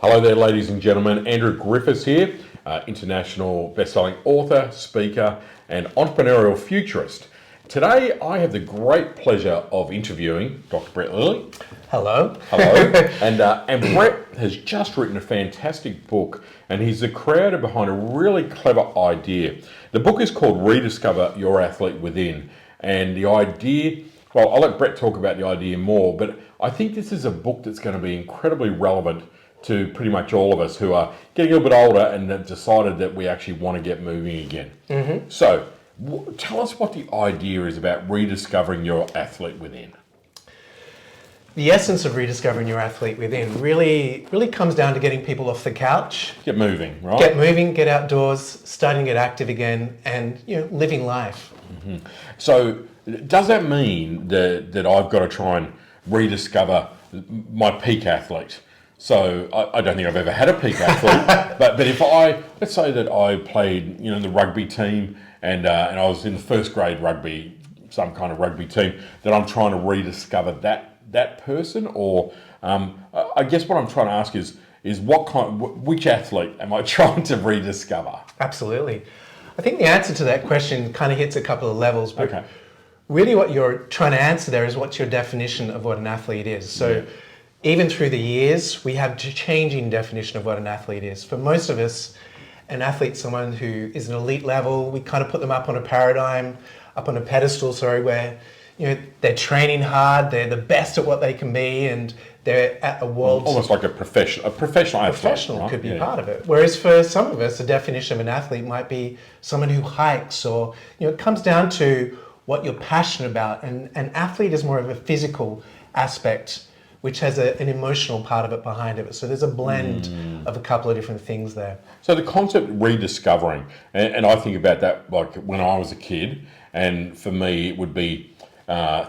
Hello there, ladies and gentlemen. Andrew Griffiths here, international best-selling author, speaker, and entrepreneurial futurist. Today, I have the great pleasure of interviewing Dr. Brett Lilly. Hello. Hello. And Brett has just written a fantastic book, and he's the creator behind a really clever idea. The book is called Rediscover Your Athlete Within, and the idea, well, I'll let Brett talk about the idea more, but I think this is a book that's going to be incredibly relevant to pretty much all of us who are getting a little bit older and have decided that we actually want to get moving again. Mm-hmm. So, tell us what the idea is about rediscovering your athlete within. The essence of rediscovering your athlete within really comes down to getting people off the couch. Get moving, right? Get moving, get outdoors, starting to get active again, and living life. Mm-hmm. So, does that mean that I've got to try and rediscover my peak athlete? So I don't think I've ever had a peak athlete, but if let's say that I played, in the rugby team and I was in the first grade rugby, some kind of rugby team, that I'm trying to rediscover that person, or I guess what I'm trying to ask is which athlete am I trying to rediscover? Absolutely. I think the answer to that question kind of hits a couple of levels, but okay. Really what you're trying to answer there is what's your definition of what an athlete is. So. Yeah. Even through the years, we have a changing definition of what an athlete is. For most of us, an athlete's someone who is an elite level. We kind of put them up on a pedestal, where they're training hard, they're the best at what they can be, and they're at a world. Almost like a professional athlete. Professional right? could be part of it. Whereas for some of us, the definition of an athlete might be someone who hikes, or it comes down to what you're passionate about. And an athlete is more of a physical aspect, which has an emotional part of it behind it. So there's a blend of a couple of different things there. So the concept rediscovering, and I think about that like when I was a kid, and for me it would be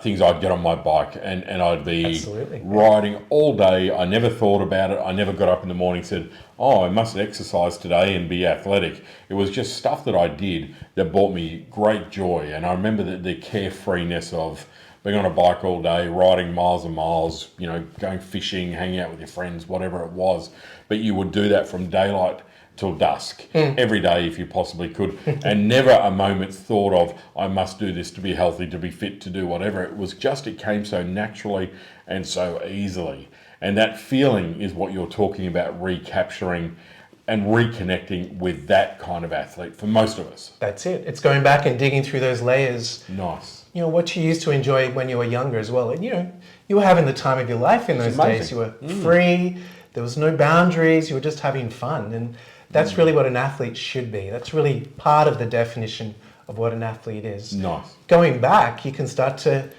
things I'd get on my bike and I'd be riding all day. I never thought about it. I never got up in the morning and said, I must exercise today and be athletic. It was just stuff that I did that brought me great joy. And I remember the carefreeness of being on a bike all day, riding miles and miles, going fishing, hanging out with your friends, whatever it was. But you would do that from daylight till dusk, every day if you possibly could, and never a moment's thought of, I must do this to be healthy, to be fit, to do whatever. It came so naturally and so easily. And that feeling is what you're talking about, recapturing and reconnecting with that kind of athlete for most of us. That's it. It's going back and digging through those layers. Nice. What you used to enjoy when you were younger as well. And, you were having the time of your life in those days. You were free. There was no boundaries. You were just having fun. And that's really what an athlete should be. That's really part of the definition of what an athlete is. Nice. Going back, you can start to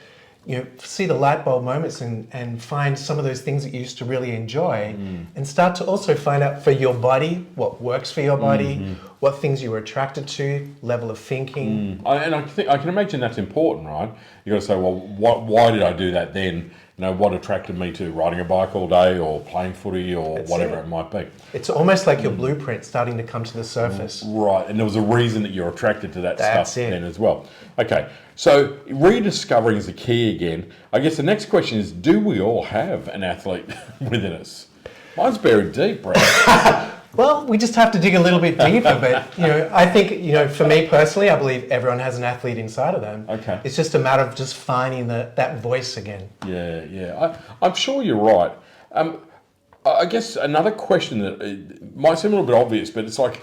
see the light bulb moments and find some of those things that you used to really enjoy, and start to also find out for your body what works for your body, what things you were attracted to, level of thinking. And I can imagine that's important, right? You got to say, well, why did I do that then? What attracted me to riding a bike all day or playing footy or whatever it might be. It's almost like your blueprint starting to come to the surface. Right, and there was a reason that you're attracted to that stuff then as well. Okay, so rediscovering is the key again. I guess the next question is, do we all have an athlete within us? Mine's buried deep, Brad. Well, we just have to dig a little bit deeper, but I think for me personally, I believe everyone has an athlete inside of them. Okay. It's just a matter of just finding that voice again. Yeah. I'm sure you're right. I guess another question that might seem a little bit obvious, but it's like,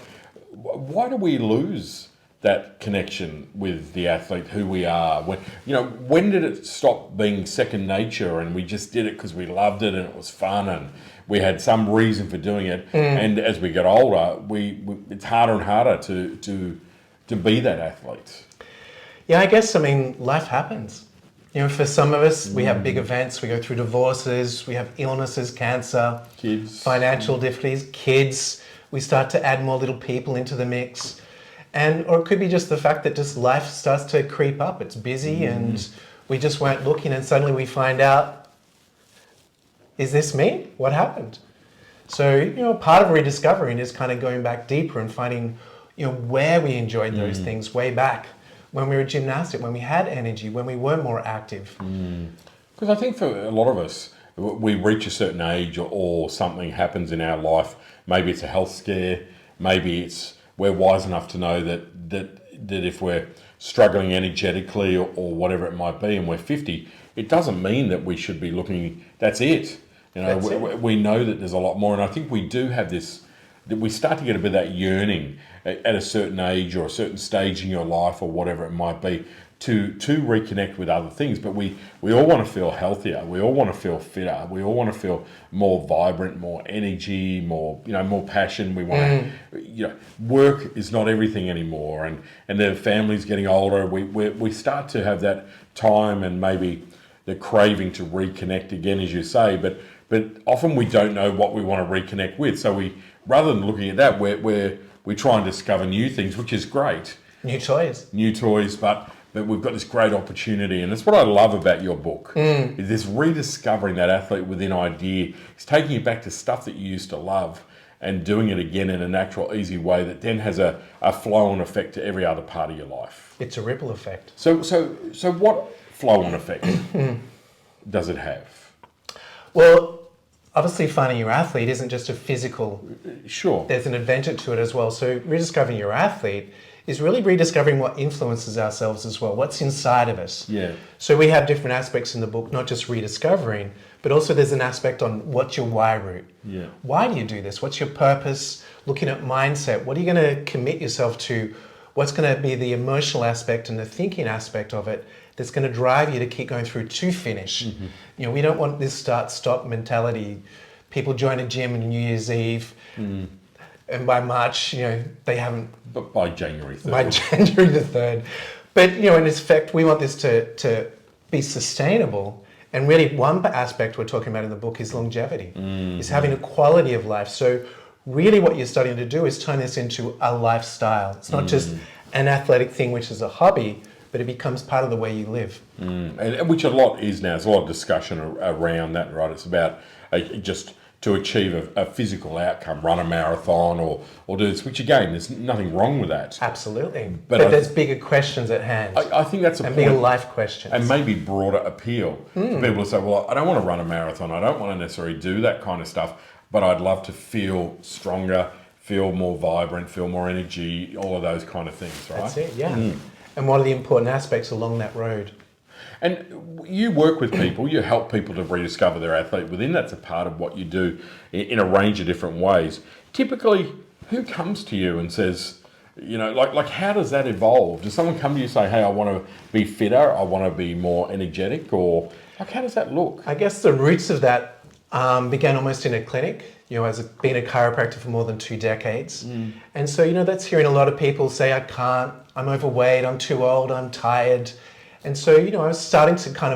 why do we lose that connection with the athlete, who we are? When did it stop being second nature and we just did it because we loved it and it was fun and we had some reason for doing it? And as we get older, it's harder and harder to be that athlete. Yeah, I guess, life happens. For some of us, we have big events, we go through divorces, we have illnesses, cancer, kids, financial difficulties, kids. We start to add more little people into the mix. Or it could be just the fact that just life starts to creep up. It's busy and we just weren't looking, and suddenly we find out, is this me? What happened? So, part of rediscovering is kind of going back deeper and finding, where we enjoyed those things way back, when we were gymnastic, when we had energy, when we were more active. Because I think for a lot of us, we reach a certain age or something happens in our life. Maybe it's a health scare. Maybe we're wise enough to know that if we're struggling energetically or whatever it might be, and we're 50, it doesn't mean that we should be looking. That's it. We know that there's a lot more, and I think we do have this. That we start to get a bit of that yearning at a certain age or a certain stage in your life or whatever it might be to reconnect with other things. But we all want to feel healthier. We all want to feel fitter. We all want to feel more vibrant, more energy, more passion. We want work is not everything anymore, and the family's getting older. We start to have that time and maybe the craving to reconnect again, as you say. But often we don't know what we want to reconnect with. So rather than looking at that, we try and discover new things, which is great. New toys, but we've got this great opportunity, and that's what I love about your book. Is this rediscovering that athlete within idea. It's taking you back to stuff that you used to love and doing it again in a natural, easy way that then has a flow-on effect to every other part of your life. It's a ripple effect. So what flow-on effect does it have? Well, obviously finding your athlete isn't just a physical. Sure. There's an adventure to it as well. So rediscovering your athlete is really rediscovering what influences ourselves as well, what's inside of us. Yeah. So we have different aspects in the book, not just rediscovering, but also there's an aspect on what's your why route. Yeah. Why do you do this? What's your purpose? Looking at mindset. What are you going to commit yourself to? What's going to be the emotional aspect and the thinking aspect of it that's going to drive you to keep going through to finish? Mm-hmm. We don't want this start-stop mentality. People join a gym on New Year's Eve. And by March, they haven't. But by January 3rd. By January the 3rd. But, in effect, we want this to be sustainable. And really, one aspect we're talking about in the book is longevity, is having a quality of life. So really what you're starting to do is turn this into a lifestyle. It's not just an athletic thing, which is a hobby, but it becomes part of the way you live. And which a lot is now. There's a lot of discussion around that, right? It's about just to achieve a physical outcome, run a marathon or do this, which again, there's nothing wrong with that. Absolutely. But there's bigger questions at hand. I think that's a point. And bigger life questions. And maybe broader appeal for people to say, well, I don't want to run a marathon. I don't want to necessarily do that kind of stuff, but I'd love to feel stronger, feel more vibrant, feel more energy, all of those kind of things, right? That's it, yeah. And what are the important aspects along that road? And you work with people, you help people to rediscover their athlete within. That's a part of what you do in a range of different ways. Typically, who comes to you and says, like how does that evolve? Does someone come to you and say, hey, I want to be fitter, I want to be more energetic, or how does that look? I guess the roots of that began almost in a clinic, as being a chiropractor for more than 2 decades. And so, that's hearing a lot of people say, I can't, I'm overweight, I'm too old, I'm tired. And so, I was starting to kind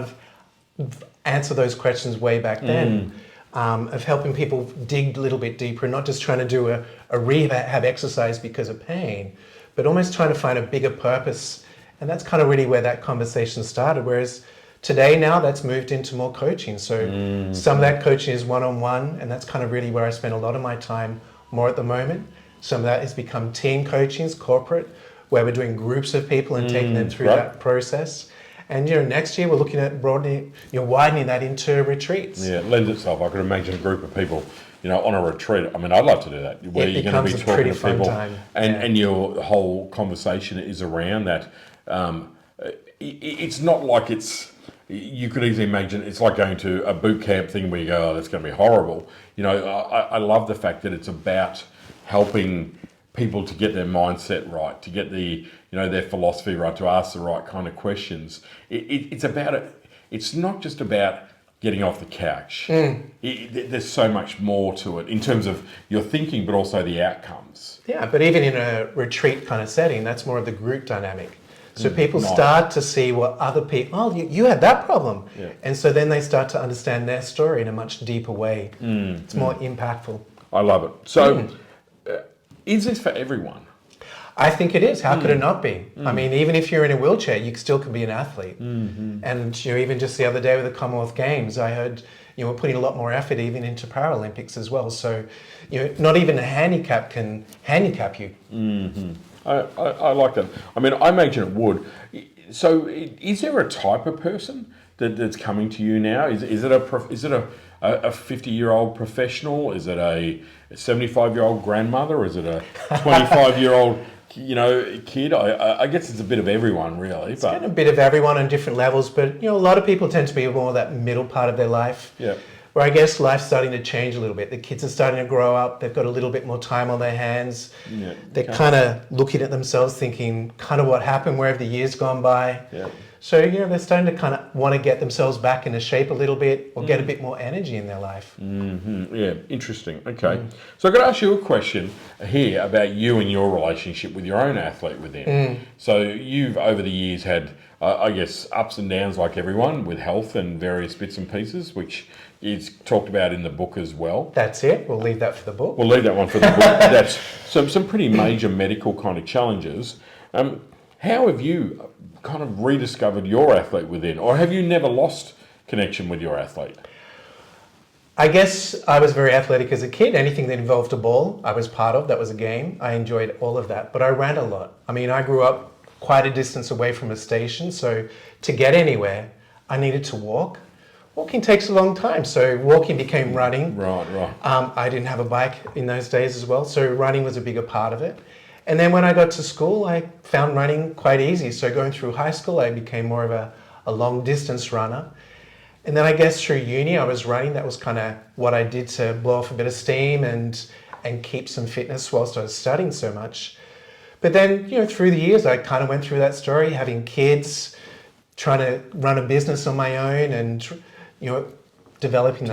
of answer those questions way back then, of helping people dig a little bit deeper, not just trying to do a rehab exercise because of pain, but almost trying to find a bigger purpose. And that's kind of really where that conversation started. Whereas today now that's moved into more coaching. So some of that coaching is one-on-one, and that's kind of really where I spend a lot of my time more at the moment. Some of that has become team coachings, corporate, where we're doing groups of people and taking them through that process. And next year we're looking at broadening, widening that into retreats. Yeah, it lends itself. I could imagine a group of people, on a retreat. I mean, I'd love to do that. Where you're going to be talking to people, and your whole conversation is around that. It's not like you could easily imagine it's like going to a boot camp thing where you go, oh, that's going to be horrible. I love the fact that it's about helping people to get their mindset right, to get their philosophy right, to ask the right kind of questions. It's about it. It's not just about getting off the couch. There's so much more to it in terms of your thinking, but also the outcomes. Yeah, but even in a retreat kind of setting, that's more of the group dynamic. So people start to see what other people, you had that problem. Yeah. And so then they start to understand their story in a much deeper way. It's more impactful. I love it. So is this for everyone? I think it is. How could it not be? I mean, even if you're in a wheelchair, you still can be an athlete. And even just the other day with the Commonwealth Games, I heard we're putting a lot more effort even into Paralympics as well. So not even a handicap can handicap you. I like that. I mean, I imagine it would. So is there a type of person that's coming to you now? Is it a 50-year-old professional? Is it a 75-year-old grandmother? Or is it a 25-year-old kid? I guess it's a bit of everyone, really. It's a bit of everyone on different levels, but a lot of people tend to be more that middle part of their life. Yeah. Where I guess life's starting to change a little bit. The kids are starting to grow up. They've got a little bit more time on their hands. Yeah. They're kind of looking at themselves, thinking kind of what happened, where have the years gone by. Yeah. So, they're starting to kind of want to get themselves back into shape a little bit or get a bit more energy in their life. Mm-hmm. Yeah, interesting. Okay. So I've got to ask you a question here about you and your relationship with your own athlete within. So you've, over the years, had, I guess, ups and downs like everyone with health and various bits and pieces, which is talked about in the book as well. That's it. We'll leave that for the book. We'll leave that one for the book. That's some pretty major medical kind of challenges. How have you kind of rediscovered your athlete within, or have you never lost connection with your athlete? I guess I was very athletic as a kid. Anything that involved a ball, I was part of. That was a game. I enjoyed all of that, but I ran a lot. I mean, I grew up quite a distance away from a station, so to get anywhere, I needed to walk. Walking takes a long time, so walking became running. Right. I didn't have a bike in those days as well, so running was a bigger part of it. And then when I got to school, I found running quite easy. So going through high school, I became more of a long distance runner. And then I guess through uni, I was running. That was kind of what I did to blow off a bit of steam and keep some fitness whilst I was studying so much. But then, through the years, I kind of went through that story, having kids, trying to run a business on my own and, developing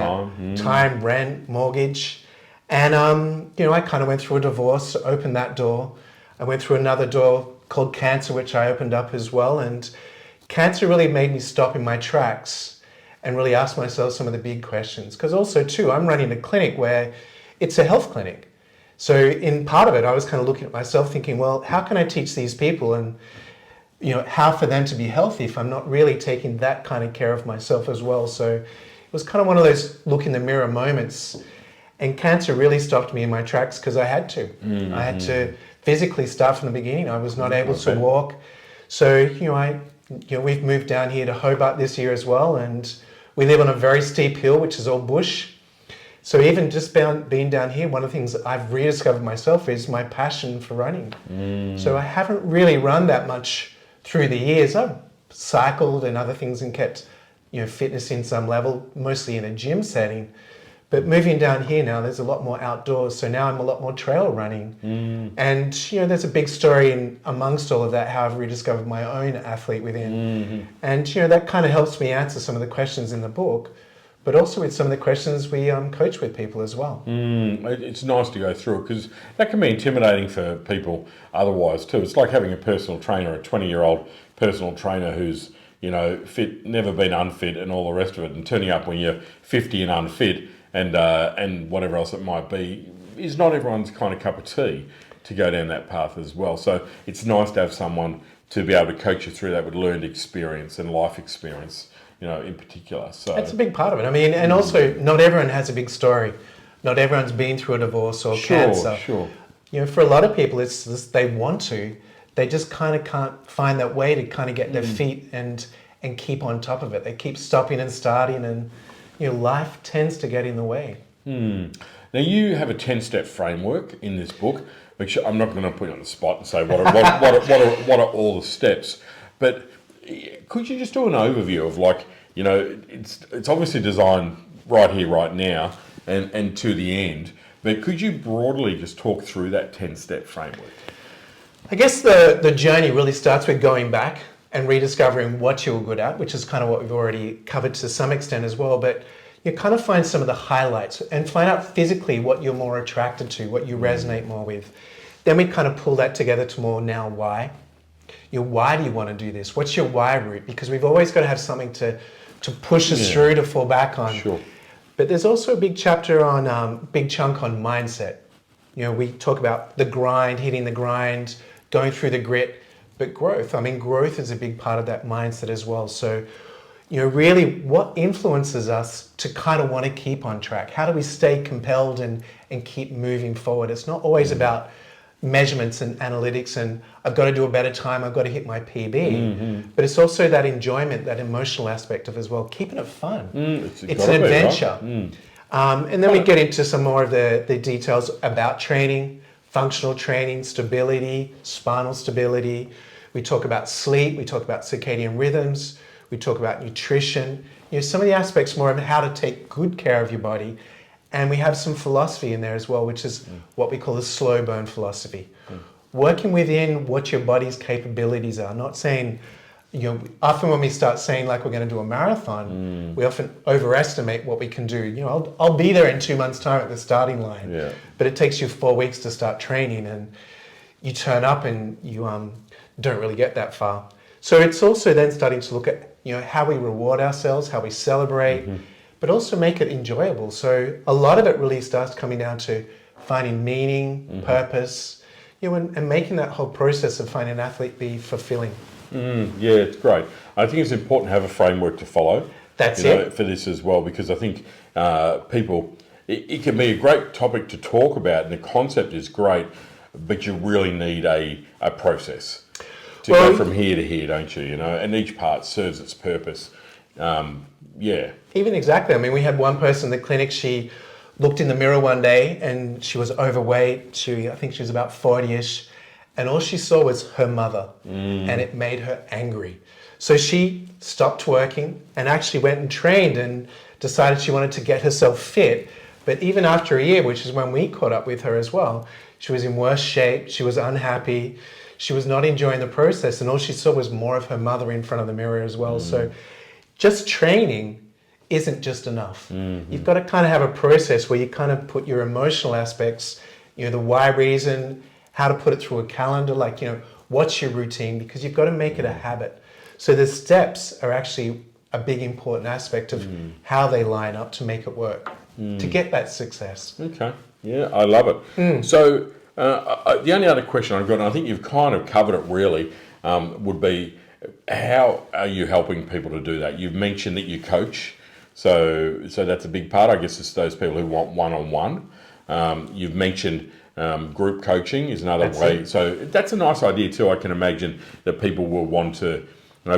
time, rent, mortgage. And, I kind of went through a divorce, opened that door. I went through another door called cancer, which I opened up as well. And cancer really made me stop in my tracks and really ask myself some of the big questions. Because also, too, I'm running a clinic where it's a health clinic. So in part of it, I was kind of looking at myself thinking, well, how can I teach these people and, how for them to be healthy if I'm not really taking that kind of care of myself as well? So it was kind of one of those look in the mirror moments. And cancer really stopped me in my tracks because I had to. Mm-hmm. I had to physically start from the beginning. I was not able to walk. So, we've moved down here to Hobart this year as well. And we live on a very steep hill, which is all bush. So even just being down here, one of the things that I've rediscovered myself is my passion for running. So I haven't really run that much through the years. I've cycled and other things and kept, fitness in some level, mostly in a gym setting. But moving down here now, there's a lot more outdoors. So now I'm a lot more trail running. And, there's a big story amongst all of that, how I've rediscovered my own athlete within. And, that kind of helps me answer some of the questions in the book, but also with some of the questions we coach with people as well. It's nice to go through it because that can be intimidating for people otherwise too. It's like having a personal trainer, a 20-year-old personal trainer who's, fit, never been unfit and all the rest of it, and turning up when you're 50 and unfit and whatever else it might be is not everyone's kind of cup of tea to go down that path as well. So it's nice to have someone to be able to coach you through that with learned experience and life experience, in particular. So that's a big part of it. I mean, and also not everyone has a big story. Not everyone's been through a divorce or cancer. Sure. For a lot of people, it's just, they want to, they just kind of can't find that way to kind of get their feet and keep on top of it. They keep stopping and starting and, life tends to get in the way. Now you have a 10-step framework in this book, which I'm not going to put you on the spot and say what are all the steps, but could you just do an overview of it's obviously designed right here, right now, and to the end, but could you broadly just talk through that 10-step framework? I guess the journey really starts with going back and rediscovering what you're good at, which is kind of what we've already covered to some extent as well, but you kind of find some of the highlights and find out physically what you're more attracted to, what you resonate more with. Then we kind of pull that together to more now why. Why do you want to do this? What's your why route? Because we've always got to have something to push us through, to fall back on. Sure. But there's also a big chapter on, big chunk on mindset. We talk about the grind, hitting the grind, going through the grit, but growth. I mean, growth is a big part of that mindset as well. So, really what influences us to kind of want to keep on track? How do we stay compelled and keep moving forward? It's not always about, measurements and analytics and I've got to do a better time, I've got to hit my PB. But it's also that enjoyment, that emotional aspect of as well, keeping it fun. It's an adventure. Right? And then we get into some more of the details about training, functional training, stability, spinal stability. We talk about sleep, we talk about circadian rhythms, we talk about nutrition, some of the aspects more of how to take good care of your body. And we have some philosophy in there as well, which is what we call the slow burn philosophy. Working within what your body's capabilities are, not saying, often when we start saying like we're going to do a marathon, we often overestimate what we can do. I'll be there in 2 months' time at the starting line, but it takes you 4 weeks to start training and you turn up and you don't really get that far. So it's also then starting to look at, how we reward ourselves, how we celebrate, but also make it enjoyable. So a lot of it really starts coming down to finding meaning, purpose, and making that whole process of finding an athlete be fulfilling. Yeah, it's great. I think it's important to have a framework to follow. That's it. For this as well, because I think people, it can be a great topic to talk about, and the concept is great, but you really need a process to go from here to here, don't you? And each part serves its purpose. Even exactly. I mean, we had one person in the clinic, she looked in the mirror one day and she was overweight. I think she was about 40-ish. And all she saw was her mother and it made her angry. So she stopped working and actually went and trained and decided she wanted to get herself fit. But even after a year, which is when we caught up with her as well, she was in worse shape. She was unhappy. She was not enjoying the process. And all she saw was more of her mother in front of the mirror as well. So just training isn't just enough. You've got to kind of have a process where you kind of put your emotional aspects, the why, reason, how to put it through a calendar, like, what's your routine, because you've got to make it a habit. So the steps are actually a big important aspect of how they line up to make it work, to get that success. Okay, yeah, I love it. So the only other question I've got, and I think you've kind of covered it really, would be, how are you helping people to do that? You've mentioned that you coach, so that's a big part. I guess it's those people who want one-on-one. You've mentioned group coaching is another way. So that's a nice idea too. I can imagine that people will want to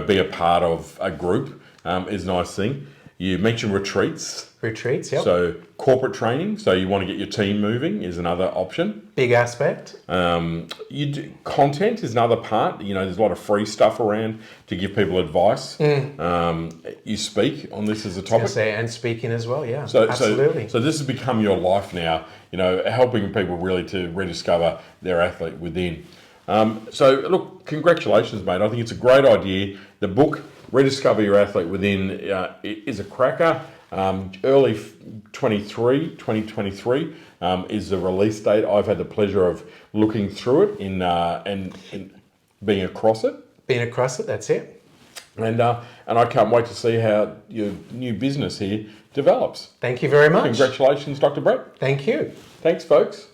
be a part of a group, is a nice thing. You mentioned retreats. Retreats, yep. So corporate training, so you want to get your team moving is another option. Big aspect. Content is another part. There's a lot of free stuff around to give people advice. You speak on this as a topic. And speaking as well, yeah, absolutely. So this has become your life now, helping people really to rediscover their athlete within. So look, congratulations, mate. I think it's a great idea. The book, Rediscover Your Athlete Within, is a cracker. Early 2023 is the release date. I've had the pleasure of looking through it and being across it. That's it. And I can't wait to see how your new business here develops. Thank you very much. Congratulations, Dr. Brett. Thank you. Thanks, folks.